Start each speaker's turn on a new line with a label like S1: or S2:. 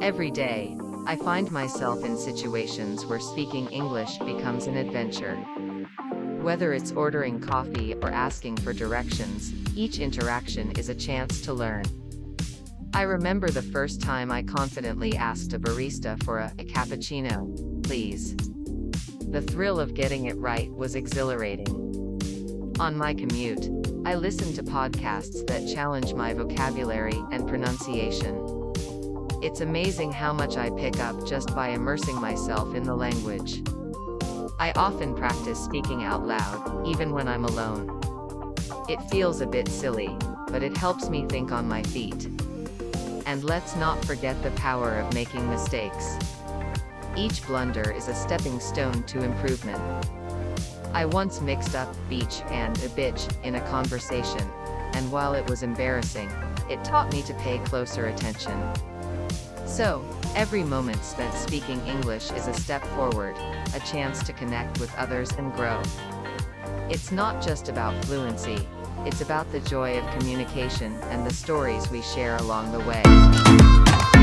S1: Every day, I find myself in situations where speaking English becomes an adventure. Whether it's ordering coffee or asking for directions, each interaction is a chance to learn. I remember the first time I confidently asked a barista for a cappuccino, please. The thrill of getting it right was exhilarating. On my commute, I listen to podcasts that challenge my vocabulary and pronunciation. It's amazing how much I pick up just by immersing myself in the language. I often practice speaking out loud, even when I'm alone. It feels a bit silly, but it helps me think on my feet. And let's not forget the power of making mistakes. Each blunder is a stepping stone to improvement. I once mixed up beach and a bitch in a conversation, and while it was embarrassing, it taught me to pay closer attention. So, every moment spent speaking English is a step forward, a chance to connect with others and grow. It's not just about fluency, it's about the joy of communication and the stories we share along the way.